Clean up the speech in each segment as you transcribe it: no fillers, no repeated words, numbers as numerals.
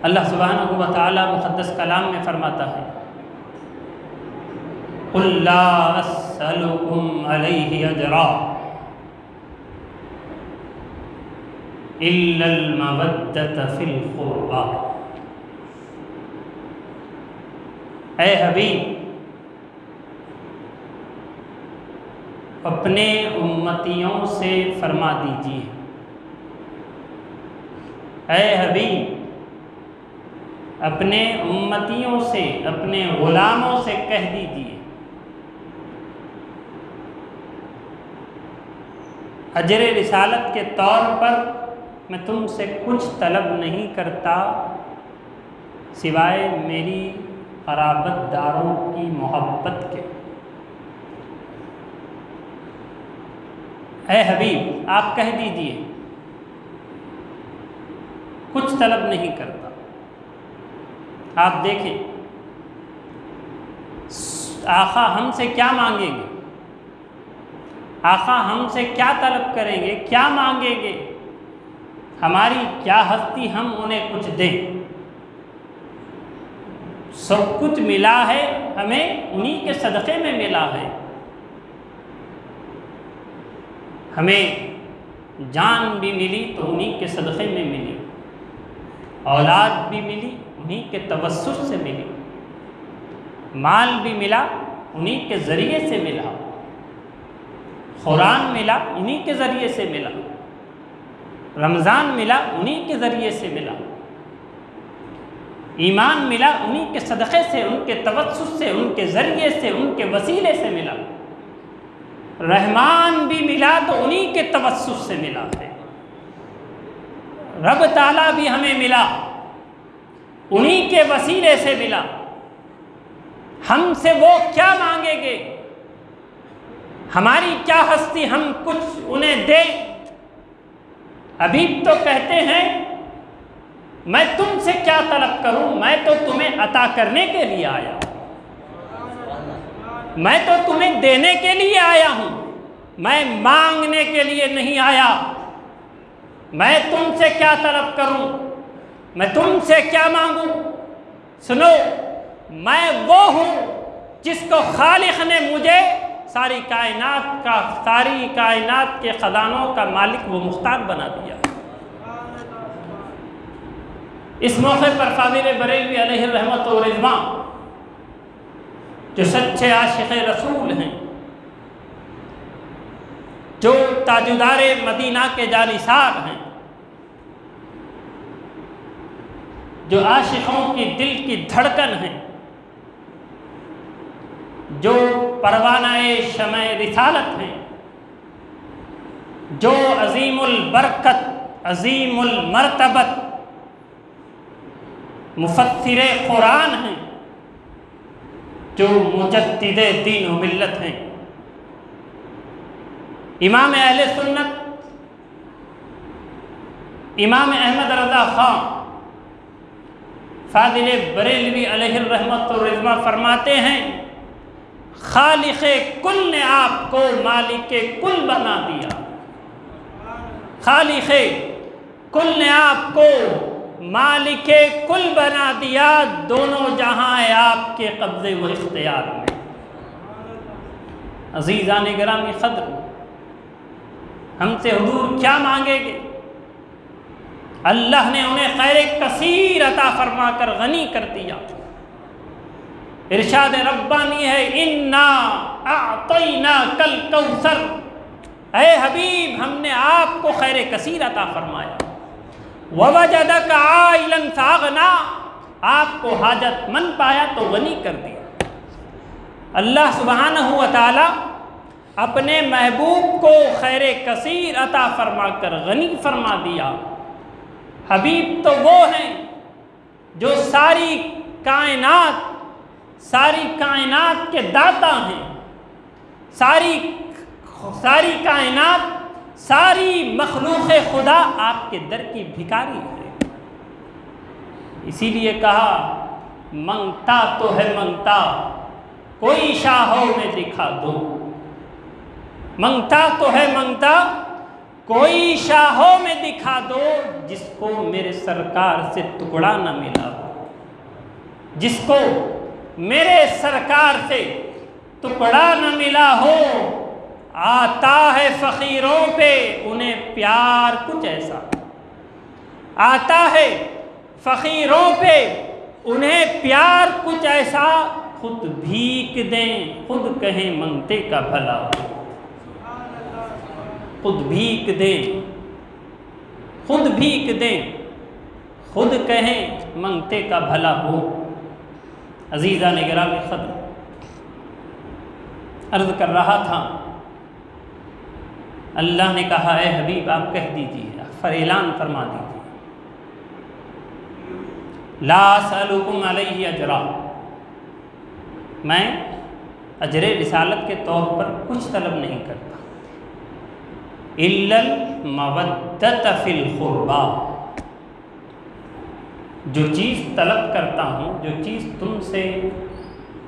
اللہ سبحانہ و تعالیٰ مقدس کلام میں فرماتا ہے قُلْ لَا أَسْأَلُكُمْ عَلَيْهِ أَجْرًا إِلَّا الْمَوَدَّةَ فِي الْقُرْبَى۔ اے حبیب، اپنے امتیوں سے فرما دیجیے، اے حبیب اپنے امتیوں سے، اپنے غلاموں سے کہہ دیجیے اجر رسالت کے طور پر میں تم سے کچھ طلب نہیں کرتا سوائے میری قرابت داروں کی محبت کے۔ اے حبیب آپ کہہ دیجئے کچھ طلب نہیں کرتا۔ آپ دیکھیں آقا ہم سے کیا مانگیں گے، آقا ہم سے کیا طلب کریں گے، کیا مانگیں گے، ہماری کیا ہستی ہم انہیں کچھ دیں۔ سب کچھ ملا ہے ہمیں انہی کے صدقے میں ملا ہے۔ ہمیں جان بھی ملی تو انہی کے صدقے میں ملی، اولاد بھی ملی انہی کے توسط سے ملی، مال بھی ملا انہی کے ذریعے سے ملا، قرآن ملا انہی کے ذریعے سے ملا، رمضان ملا انہی کے ذریعے سے ملا، ایمان ملا انہی کے صدقے سے، ان کے توسط سے، ان کے ذریعے سے، ان کے وسیلے سے ملا، رحمان بھی ملا تو انہی کے توسط سے ملا ہے، رب تعالیٰ بھی ہمیں ملا انہی کے وسیلے سے ملا۔ ہم سے وہ کیا مانگیں گے، ہماری کیا ہستی ہم کچھ انہیں دیں۔ حبیب تو کہتے ہیں میں تم سے کیا طلب کروں، میں تو تمہیں عطا کرنے کے لیے آیا ہوں، میں تو تمہیں دینے کے لیے آیا ہوں، میں مانگنے کے لیے نہیں آیا۔ میں تم سے کیا طلب کروں، میں تم سے کیا مانگوں۔ سنو، میں وہ ہوں جس کو خالق نے مجھے ساری کائنات کے خزانوں کا مالک و مختار بنا دیا۔ اس موقع پر فاضل بریلوی علیہ الرحمت و رضوان جو سچے عاشق رسول ہیں، جو تاجدار مدینہ کے جانثار ہیں، جو عاشقوں کی دل کی دھڑکن ہیں، جو پروانہ شمع رسالت ہیں، جو عظیم البرکت، عظیم المرتبت مفسر قرآن ہیں، جو مجدد دین و ملت ہیں، امام اہل سنت امام احمد رضا خان فاضل بریلوی علیہ الرحمت و رضوان فرماتے ہیں خالق کل نے آپ کو مالک کل بنا دیا، خالق کل نے آپ کو مالک کل بنا دیا، دونوں جہاں ہے آپ کے قبضے و اختیار میں۔ عزیزان گرامی قدر، ہم سے حضور کیا مانگیں گے؟ اللہ نے انہیں خیر کثیر عطا فرما کر غنی کر دیا۔ ارشاد ربانی ہے اِنَّا أَعْطَيْنَاكَ الْكَوْثَرَ، اے حبیب ہم نے آپ کو خیر کثیر عطا فرمایا۔ وَوَجَدَكَ عَائِلًا فَأَغْنَىٰ، آپ کو حاجت مند پایا تو غنی کر دیا۔ اللہ سبحانہ و تعالی اپنے محبوب کو خیر کثیر عطا فرما کر غنی فرما دیا۔ حبیب تو وہ ہیں جو ساری کائنات کے داتا ہیں، ساری کائنات، ساری مخلوق خدا آپ کے در کی بھکاری ہے۔ اسی لیے کہا منگتا تو ہے منگتا، کوئی شاہوں میں دکھا دو، منگتا تو ہے منگتا، کوئی شاہوں میں دکھا دو جس کو میرے سرکار سے ٹکڑا نہ ملا ہو، جس کو میرے سرکار سے ٹکڑا نہ ملا ہو۔ آتا ہے فقیروں پہ انہیں پیار کچھ ایسا، آتا ہے فقیروں پہ انہیں پیار کچھ ایسا، خود بھیک دیں خود کہیں منگتے کا بھلا ہو، خود بھیک دیں خود بھیک دیں خود کہیں منگتے کا بھلا ہو۔ عزیزان گرامی قدر، عرض کر رہا تھا اللہ نے کہا اے حبیب آپ کہہ دیجیے، اعلان فرما دیجیے، لا اسألکم علیہ اجرا، میں اجر رسالت کے طور پر کچھ طلب نہیں کرتا، الا المودۃ فی القربی، جو چیز طلب کرتا ہوں، جو چیز تم سے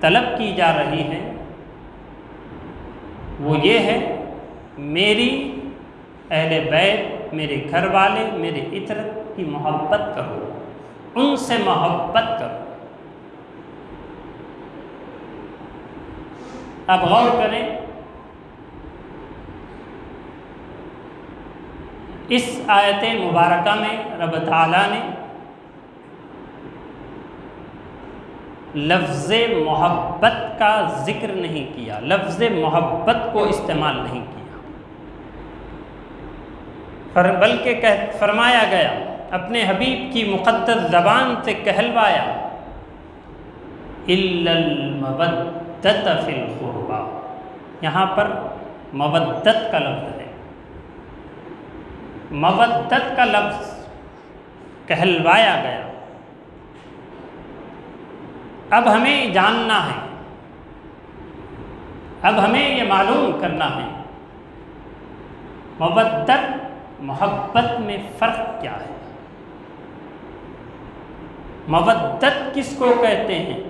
طلب کی جا رہی ہے وہ یہ ہے میری اہل بیت، میرے گھر والے، میرے عترت کی محبت کرو، ان سے محبت کرو۔ اب غور کریں، اس آیت مبارکہ میں رب تعالیٰ نے لفظ محبت کا ذکر نہیں کیا، لفظ محبت کو استعمال نہیں کیا، بلکہ فرمایا گیا، اپنے حبیب کی مقدس زبان سے کہلوایا، الا المودۃ فی القربی، یہاں پر مودت کا لفظ ہے، مودت کا لفظ کہلوایا گیا۔ اب ہمیں جاننا ہے، اب ہمیں یہ معلوم کرنا ہے مودت محبت میں فرق کیا ہے، مودت کس کو کہتے ہیں،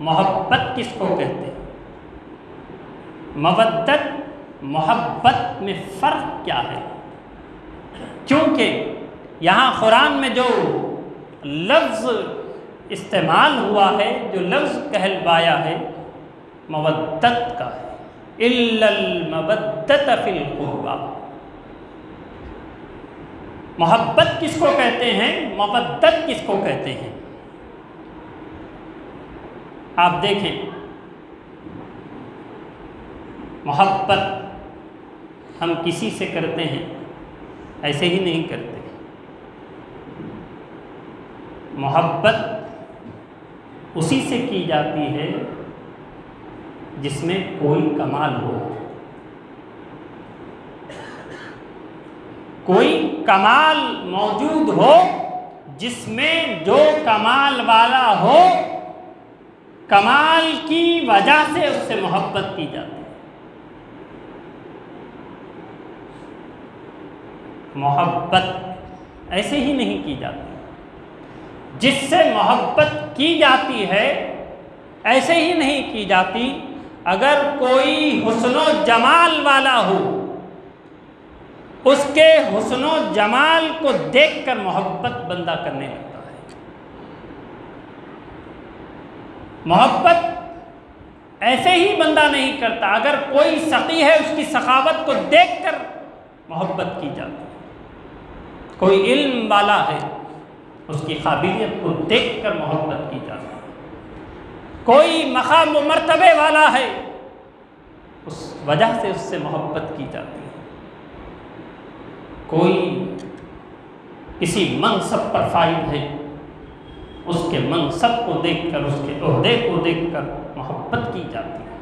محبت کس کو کہتے ہیں، مودت محبت میں فرق کیا ہے؟ کیونکہ یہاں قرآن میں جو لفظ استعمال ہوا ہے، جو لفظ کہلوایا ہے، مودت کا ہے، الا المودۃ فی القربی۔ محبت کس کو کہتے ہیں، مودت کس کو کہتے ہیں؟ آپ دیکھیں، محبت ہم کسی سے کرتے ہیں ایسے ہی نہیں کرتے، محبت اسی سے کی جاتی ہے جس میں کوئی کمال ہو، کوئی کمال موجود ہو، جس میں جو کمال والا ہو، کمال کی وجہ سے اس سے محبت کی جاتی ہے۔ محبت ایسے ہی نہیں کی جاتی، جس سے محبت کی جاتی ہے ایسے ہی نہیں کی جاتی۔ اگر کوئی حسن و جمال والا ہو، اس کے حسن و جمال کو دیکھ کر محبت بندہ کرنے لگتا ہے۔ محبت ایسے ہی بندہ نہیں کرتا، اگر کوئی سخی ہے اس کی سخاوت کو دیکھ کر محبت کی جاتی ہے، کوئی علم والا ہے اس کی قابلیت کو دیکھ کر محبت کی جاتی ہے، کوئی مقام و مرتبے والا ہے اس وجہ سے اس سے محبت کی جاتی ہے، کوئی کسی منصب پر فائز ہے اس کے منصب کو دیکھ کر، اس کے عہدے کو دیکھ کر محبت کی جاتی ہے۔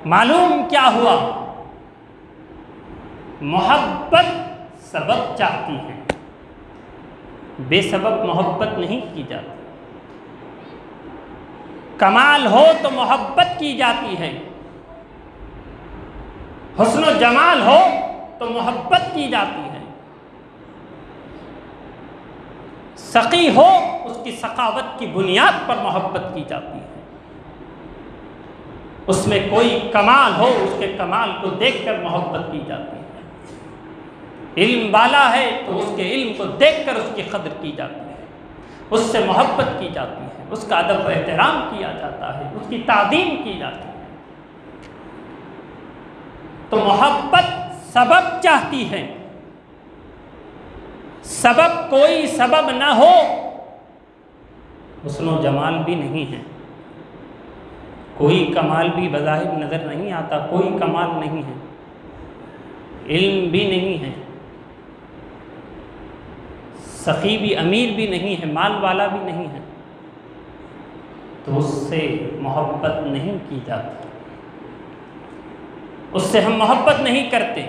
معلوم کیا ہوا؟ محبت سبب چاہتی ہے، بے سبب محبت نہیں کی جاتی۔ کمال ہو تو محبت کی جاتی ہے، حسن و جمال ہو تو محبت کی جاتی ہے، سخی ہو اس کی سخاوت کی بنیاد پر محبت کی جاتی ہے۔ اس میں کوئی کمال ہو، اس کے کمال کو دیکھ کر محبت کی جاتی ہے۔ علم والا ہے تو اس کے علم کو دیکھ کر اس کی قدر کی جاتی ہے، اس سے محبت کی جاتی ہے، اس کا ادب و احترام کیا جاتا ہے، اس کی تعظیم کی جاتی ہے۔ تو محبت سبب چاہتی ہے، سبب کوئی سبب نہ ہو حسن و جمال بھی نہیں ہے، کوئی کمال بھی بظاہر نظر نہیں آتا، کوئی کمال نہیں ہے، علم بھی نہیں ہے، سخی بھی امیر بھی نہیں ہے، مال والا بھی نہیں ہے، تو اس سے محبت نہیں کی جاتی، اس سے ہم محبت نہیں کرتے۔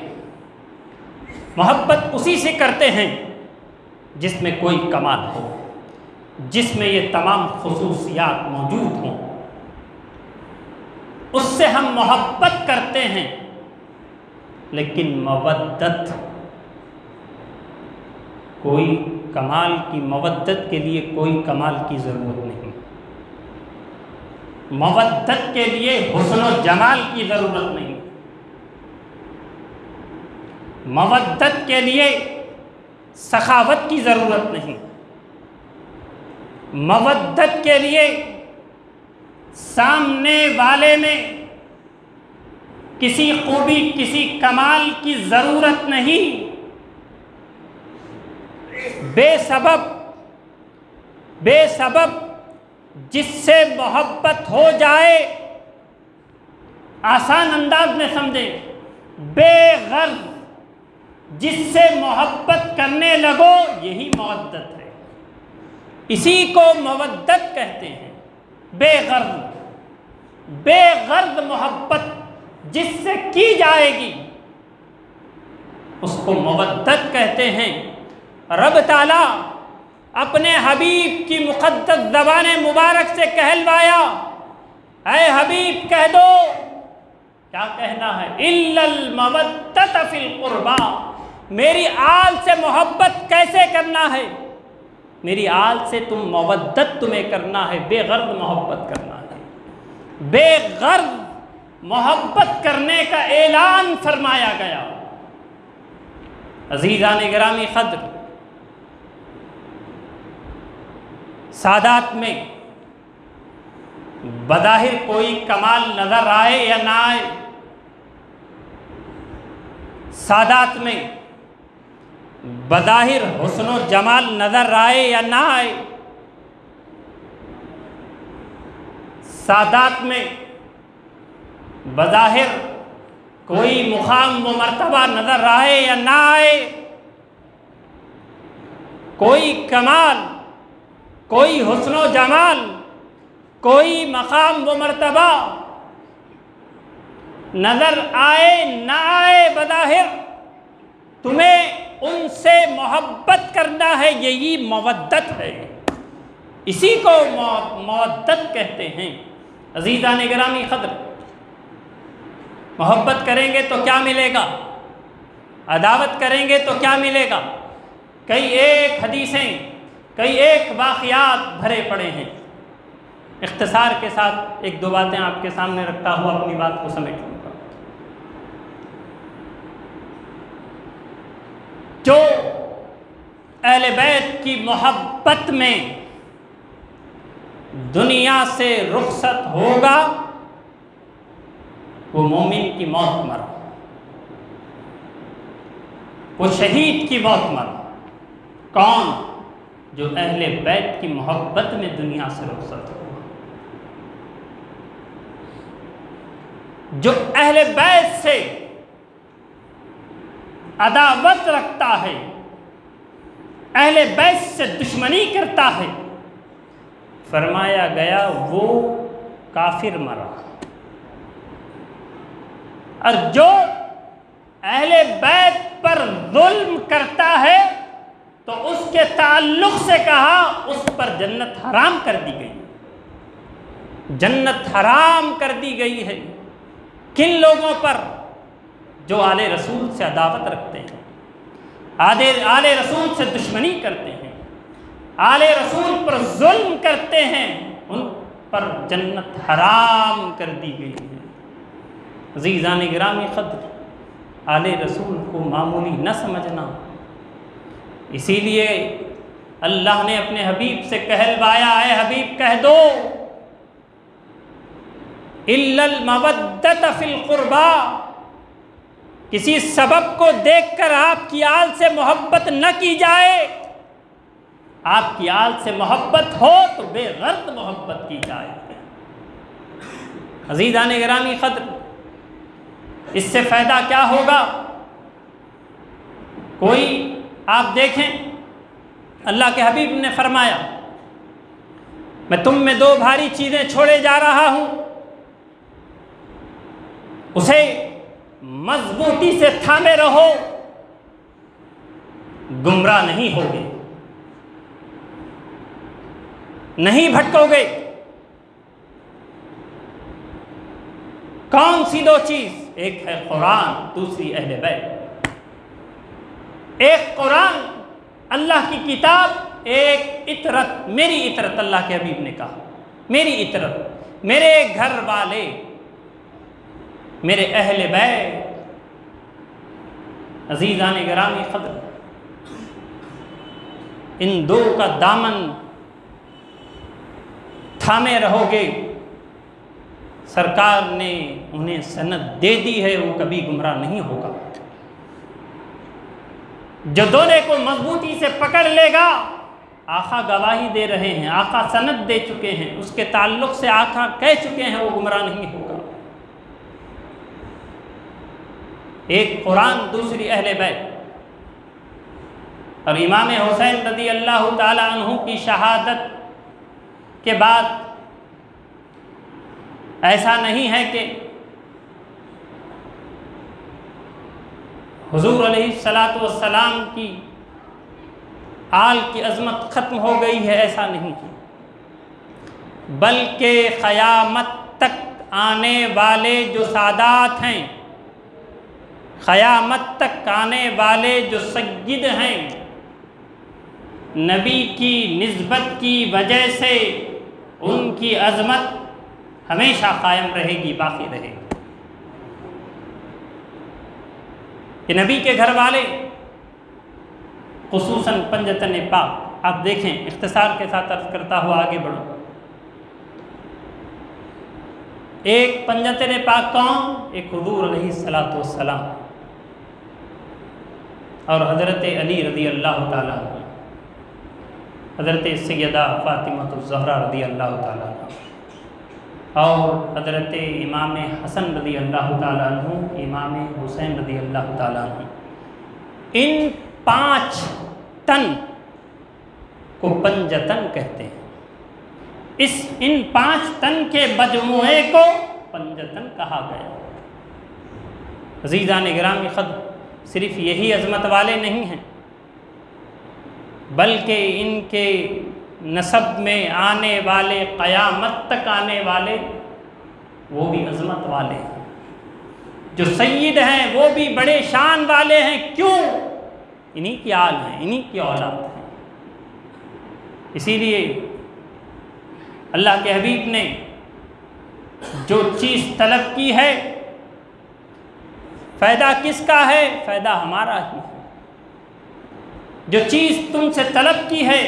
محبت اسی سے کرتے ہیں جس میں کوئی کمال ہو، جس میں یہ تمام خصوصیات موجود ہوں، اس سے ہم محبت کرتے ہیں۔ لیکن مودت، کوئی کمال کی مودت کے لیے کوئی کمال کی ضرورت نہیں، مودت کے لیے حسن و جمال کی ضرورت نہیں، مودت کے لیے سخاوت کی ضرورت نہیں، مودت کے لیے سامنے والے میں کسی خوبی کسی کمال کی ضرورت نہیں۔ بے سبب جس سے محبت ہو جائے، آسان انداز میں سمجھیں، بے غرض جس سے محبت کرنے لگو، یہی مودت ہے، اسی کو مودت کہتے ہیں۔ بے غرض محبت جس سے کی جائے گی اس کو مودت کہتے ہیں۔ رب تعالیٰ اپنے حبیب کی مقدس زبان مبارک سے کہلوایا، اے حبیب کہہ دو، کیا کہنا ہے؟ اِلَّا الْمَوَدَّةَ فِي الْقُرْبَى، میری آل سے محبت کیسے کرنا ہے؟ میری آل سے تم مودت تمہیں کرنا ہے، بے غرض محبت کرنا ہے۔ بے غرض محبت کرنے کا اعلان فرمایا گیا۔ عزیزان گرامی قدر، سادات میں بظاہر کوئی کمال نظر آئے یا نہ آئے، سادات میں بظاہر حسن و جمال نظر آئے یا نہ آئے، سادات میں بظاہر کوئی مقام و مرتبہ نظر آئے یا نہ آئے، کوئی کمال، کوئی حسن و جمال، کوئی مقام و مرتبہ نظر آئے نہ آئے، بظاہر تمہیں ان سے محبت کرنا ہے، یہی مودت ہے، اسی کو مودت کہتے ہیں۔ عزیزان گرامی قدر، محبت کریں گے تو کیا ملے گا؟ عداوت کریں گے تو کیا ملے گا؟ کئی ایک حدیثیں، کئی ایک واقعات بھرے پڑے ہیں۔ اختصار کے ساتھ ایک دو باتیں آپ کے سامنے رکھتا ہوا اپنی بات کو سمیٹ لوں گا۔ جو اہل بیت کی محبت میں دنیا سے رخصت ہوگا، وہ مومن کی موت مرا، وہ شہید کی موت مرا۔ کون؟ جو اہل بیت کی محبت میں دنیا سے رخصت ہوگا، جو اہل بیت سے عداوت رکھتا ہے، اہل بیت سے دشمنی کرتا ہے، فرمایا گیا وہ کافر مرا۔ اور جو اہل بیت پر ظلم کرتا ہے تو اس کے تعلق سے کہا اس پر جنت حرام کر دی گئی، جنت حرام کر دی گئی ہے۔ کن لوگوں پر؟ جو آل رسول سے عداوت رکھتے ہیں، آل رسول سے دشمنی کرتے ہیں، آل رسول پر ظلم کرتے ہیں، ان پر جنت حرام کر دی گئی ہے۔ عزیزان گرامی قدر، آل رسول کو معمولی نہ سمجھنا۔ اسی لیے اللہ نے اپنے حبیب سے کہلوایا، اے حبیب کہہ دو الا المودۃ فی القربى، کسی سبب کو دیکھ کر آپ کی آل سے محبت نہ کی جائے۔ آپ کی آل سے محبت ہو تو بے غرض محبت کی جائے۔ عزیزان گرامی قدر، اس سے فائدہ کیا ہوگا؟ کوئی آپ دیکھیں، اللہ کے حبیب نے فرمایا میں تم میں دو بھاری چیزیں چھوڑے جا رہا ہوں، اسے مضبوطی سے تھامے رہو، گمراہ نہیں ہوگے، نہیں بھٹکو گے۔ کون سی دو چیز؟ ایک ہے قرآن، دوسری اہل بیت۔ ایک قرآن اللہ کی کتاب، ایک اطرت، میری اطرت، اللہ کے حبیب نے کہا میری اطرت، میرے گھر والے، میرے اہل بیت۔ عزیزان گرامی قدر، ان دو کا دامن تھامے رہو گے، سرکار نے انہیں سند دے دی ہے، وہ کبھی گمراہ نہیں ہوگا۔ جو دونوں کو مضبوطی سے پکڑ لے گا، آقا گواہی دے رہے ہیں، آقا سند دے چکے ہیں، اس کے تعلق سے آقا کہہ چکے ہیں، وہ گمراہ نہیں ہوگا۔ ایک قرآن، دوسری اہل بیت۔ اور امام حسین رضی اللہ تعالی عنہ کی شہادت کے بعد ایسا نہیں ہے کہ حضور علیہ السلام کی آل کی عظمت ختم ہو گئی ہے، ایسا نہیں ہے، بلکہ قیامت تک آنے والے جو سادات ہیں، قیامت تک آنے والے جو سید ہیں، نبی کی نسبت کی وجہ سے ان کی عظمت ہمیشہ قائم رہے گی، باقی رہے گی۔ کہ نبی کے گھر والے، خصوصاً پنجتن پاک، آپ دیکھیں، اختصار کے ساتھ عرض کرتا ہوا آگے بڑھو۔ ایک پنجتن پاک کون؟ ایک حضور علیہ السلام اور حضرت علی رضی اللہ تعالیٰ عنہ، حضرت سیدہ فاطمہ الزہرا رضی اللہ تعالیٰ عنہ، اور حضرت امام حسن رضی اللہ تعالیٰ عنہ، امام حسین رضی اللہ تعالیٰ عنہ۔ ان 5 تن کو پنجتن کہتے ہیں۔ ان 5 تن کے مجموعے کو پنجتن کہا گیا۔ عزیزان گرامی قدر، صرف یہی عظمت والے نہیں ہیں، بلکہ ان کے نسب میں آنے والے، قیامت تک آنے والے، وہ بھی عظمت والے ہیں۔ جو سید ہیں وہ بھی بڑے شان والے ہیں، کیوں؟ انہی کی آل ہیں، انہی کی اولاد ہیں۔ اسی لیے اللہ کے حبیب نے جو چیز طلب کی ہے، فائدہ کس کا ہے؟ فائدہ ہمارا ہی ہے۔ جو چیز تم سے طلب کی ہے،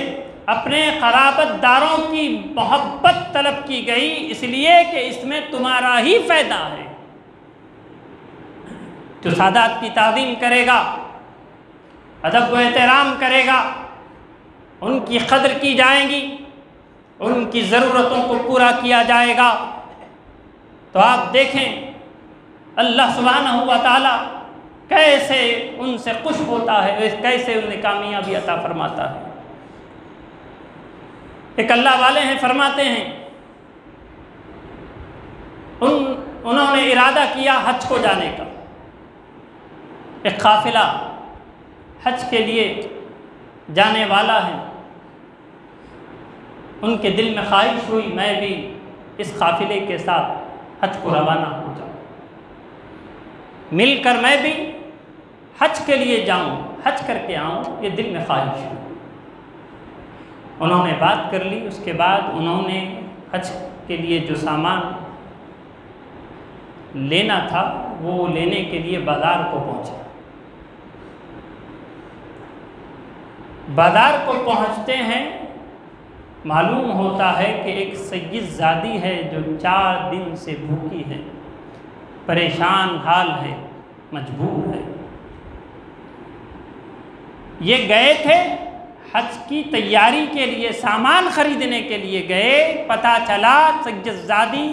اپنے قرابت داروں کی محبت طلب کی گئی، اس لیے کہ اس میں تمہارا ہی فائدہ ہے۔ جو سادات کی تعظیم کرے گا، ادب و احترام کرے گا، ان کی قدر کی جائیں گی، ان کی ضرورتوں کو پورا کیا جائے گا، تو آپ دیکھیں اللہ سبحانہ و تعالیٰ کیسے ان سے خوش ہوتا ہے، کیسے انہیں کامیابی عطا فرماتا ہے۔ ایک اللہ والے ہیں، فرماتے ہیں انہوں نے ارادہ کیا حج کو جانے کا۔ ایک قافلہ حج کے لیے جانے والا ہے، ان کے دل میں خواہش ہوئی میں بھی اس قافلے کے ساتھ حج کو روانہ ہو جاؤں، مل کر میں بھی حج کے لیے جاؤں، حج کر کے آؤں، یہ دل میں خواہش ہوئی۔ انہوں نے بات کر لی، اس کے بعد انہوں نے حج کے لیے جو سامان لینا تھا وہ لینے کے لیے بازار کو پہنچا۔ بازار کو پہنچتے ہیں معلوم ہوتا ہے کہ ایک سید زادی ہے جو 4 دن سے بھوکی ہے، پریشان حال ہے، مجبور ہے۔ یہ گئے تھے حج کی تیاری کے لیے، سامان خریدنے کے لیے گئے، پتہ چلا سید زادی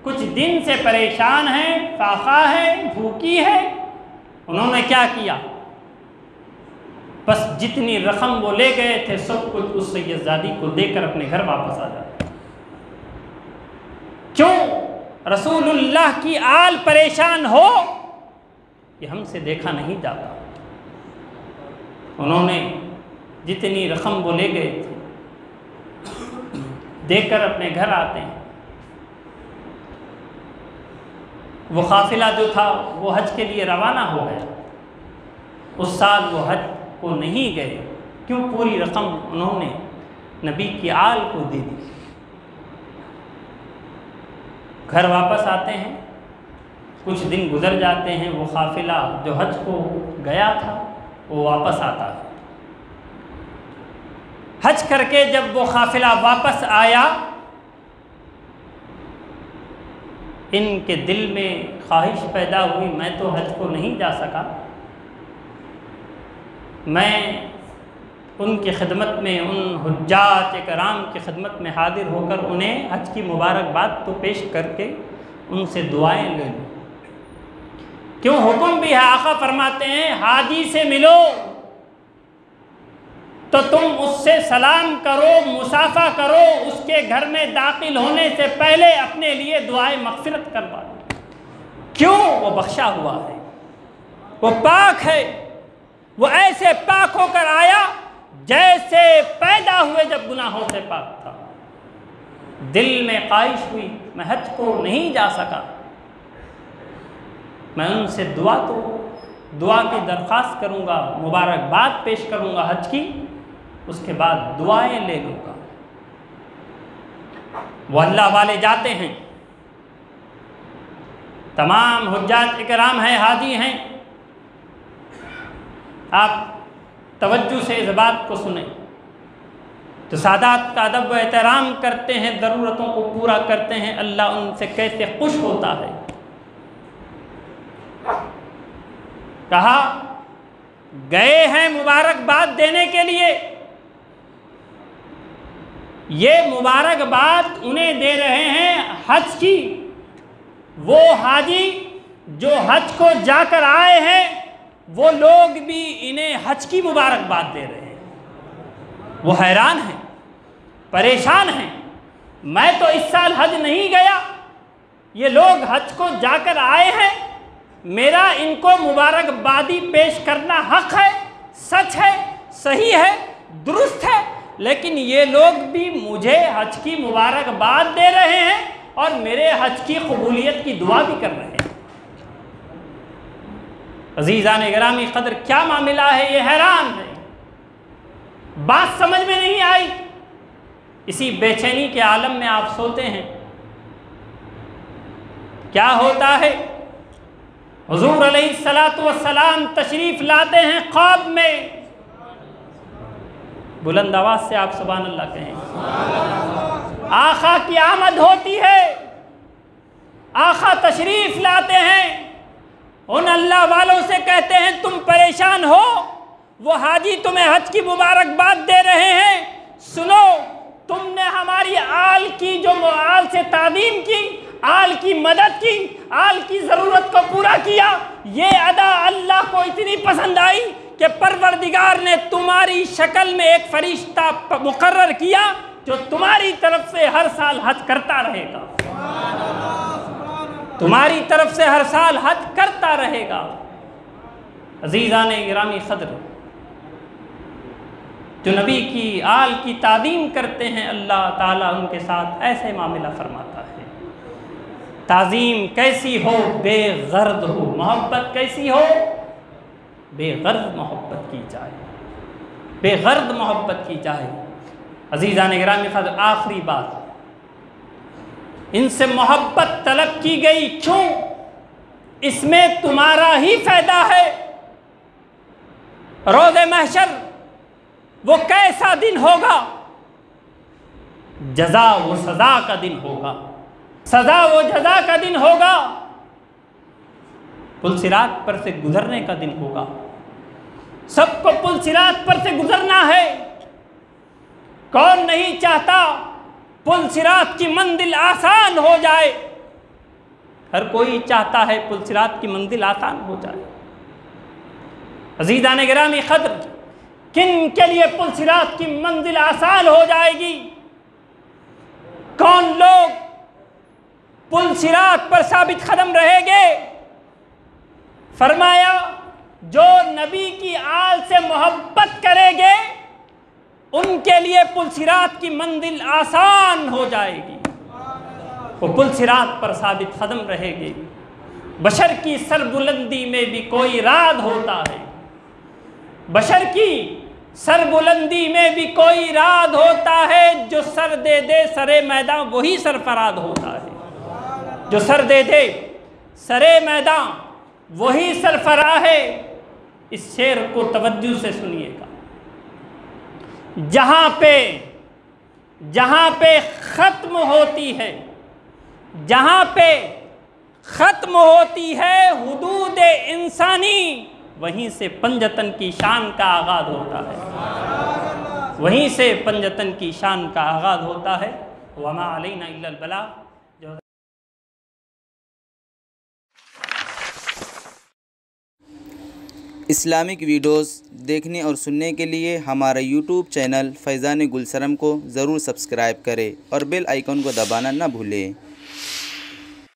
کچھ دن سے پریشان ہے، فاقہ ہے، بھوکی ہے۔ انہوں نے کیا کیا؟ بس جتنی رقم وہ لے گئے تھے سب کچھ اس سید زادی کو دے کر اپنے گھر واپس آ جاتے۔ کیوں؟ رسول اللہ کی آل پریشان ہو یہ ہم سے دیکھا نہیں جاتا۔ انہوں نے جتنی رقم وہ لے گئے تھے دے کر اپنے گھر آتے ہیں۔ وہ قافلہ جو تھا وہ حج کے لیے روانہ ہو گیا۔ اس سال وہ حج کو نہیں گئے، کیوں؟ پوری رقم انہوں نے نبی کی آل کو دے دی۔ گھر واپس آتے ہیں، کچھ دن گزر جاتے ہیں، وہ قافلہ جو حج کو گیا تھا وہ واپس آتا ہے۔ حج کر کے جب وہ قافلہ واپس آیا، ان کے دل میں خواہش پیدا ہوئی میں تو حج کو نہیں جا سکا، میں ان کی خدمت میں، ان حجاج کرام کی خدمت میں حاضر ہو کر انہیں حج کی مبارکباد تو پیش کر کے ان سے دعائیں لے لوں۔ کیوں؟ حکم بھی ہے، آقا فرماتے ہیں حاجی سے ملو تو تم اس سے سلام کرو، مصافحہ کرو، اس کے گھر میں داخل ہونے سے پہلے اپنے لیے دعائیں مغفرت کروا دو۔ کیوں؟ وہ بخشا ہوا ہے، وہ پاک ہے، وہ ایسے پاک ہو کر آیا جیسے پیدا ہوئے جب گناہوں سے پاک تھا۔ دل میں خواہش ہوئی میں حج کو نہیں جا سکا، میں ان سے دعا کی درخواست کروں گا، مبارکباد پیش کروں گا حج کی، اس کے بعد دعائیں لے لوں گا۔ وہ اللہ والے جاتے ہیں، تمام حجاج اکرام ہیں، حاجی ہیں۔ آپ توجہ سے اس بات کو سنیں تو سادات کا ادب و احترام کرتے ہیں، ضرورتوں کو پورا کرتے ہیں، اللہ ان سے کیسے خوش ہوتا ہے۔ کہا گئے ہیں مبارکباد دینے کے لیے، یہ مبارکباد انہیں دے رہے ہیں حج کی۔ وہ حاجی جو حج کو جا کر آئے ہیں وہ لوگ بھی انہیں حج کی مبارکباد دے رہے ہیں۔ وہ حیران ہیں، پریشان ہیں، میں تو اس سال حج نہیں گیا، یہ لوگ حج کو جا کر آئے ہیں، میرا ان کو مبارکبادی پیش کرنا حق ہے، سچ ہے، صحیح ہے، درست ہے، لیکن یہ لوگ بھی مجھے حج کی مبارکباد دے رہے ہیں اور میرے حج کی قبولیت کی دعا بھی کر رہے ہیں۔ عزیزان گرامی قدر، کیا معاملہ ہے؟ یہ حیران ہے، بات سمجھ میں نہیں آئی۔ اسی بے چینی کے عالم میں آپ سوتے ہیں، کیا ہوتا ہے؟ حضور علیہ السلام تشریف لاتے ہیں خواب میں، بلند آواز سے آپ سبحان اللہ کہیں۔ آقا کی آمد ہوتی ہے، آقا تشریف لاتے ہیں، ان اللہ والوں سے کہتے ہیں تم پریشان ہو، وہ حاجی تمہیں حج کی مبارکباد دے رہے ہیں، سنو تم نے ہماری آل کی جو آل سے تعظیم کی، آل کی مدد کی، آل کی ضرورت کو پورا کیا، یہ ادا اللہ کو اتنی پسند آئی کہ پروردگار نے تمہاری شکل میں ایک فرشتہ مقرر کیا جو تمہاری طرف سے ہر سال حج کرتا رہے گا، تمہاری طرف سے ہر سال حج کرتا رہے گا۔ عزیزان گرامی قدر، جو نبی کی آل کی تعظیم کرتے ہیں اللہ تعالیٰ ان کے ساتھ ایسے معاملہ فرماتا ہے۔ تعظیم کیسی ہو؟ بے غرض ہو۔ محبت کیسی ہو؟ بے غرض محبت کی جائے، بے غرض محبت کی جائے۔ عزیزان گرامی قدر، آخری بات، ان سے محبت طلب کی گئی، کیوں؟ اس میں تمہارا ہی فائدہ ہے۔ روز محشر وہ کیسا دن ہوگا؟ جزا و سزا کا دن ہوگا، سزا و جزا کا دن ہوگا، پل صراط پر سے گزرنے کا دن ہوگا۔ سب کو پل صراط پر سے گزرنا ہے۔ کون نہیں چاہتا پل صراط کی منزل آسان ہو جائے؟ ہر کوئی چاہتا ہے پل صراط کی منزل آسان ہو جائے۔ عزیزان گرامی قدر، کن کے لیے پل صراط کی منزل آسان ہو جائے گی؟ کون لوگ پل صراط پر ثابت قدم رہیں گے؟ فرمایا جو نبی کی آل سے محبت کریں گے ان کے لیے پل صراط کی منزل آسان ہو جائے گی، وہ پل صراط پر ثابت قدم رہے گی۔ بشر کی سربلندی میں بھی کوئی راز ہوتا ہے، بشر کی سربلندی میں بھی کوئی راز ہوتا ہے، جو سر دے دے سرے میدان وہی سرفراز ہوتا ہے، جو سر دے دے سرے میدان وہی سرفراز ہے۔ اس شعر کو توجہ سے سنیے گا۔ جہاں پہ ختم ہوتی ہے، جہاں پہ ختم ہوتی ہے حدود انسانی، وہیں سے پنجتن کی شان کا آغاز ہوتا ہے، وہیں سے پنجتن کی شان کا آغاز ہوتا ہے۔ وما علینا الا البلاغ۔ اسلامک ویڈیوز دیکھنے اور سننے کے لیے ہمارا یوٹیوب چینل فیضان گلشرم کو ضرور سبسکرائب کریں اور بیل آئیکن کو دبانا نہ بھولیں۔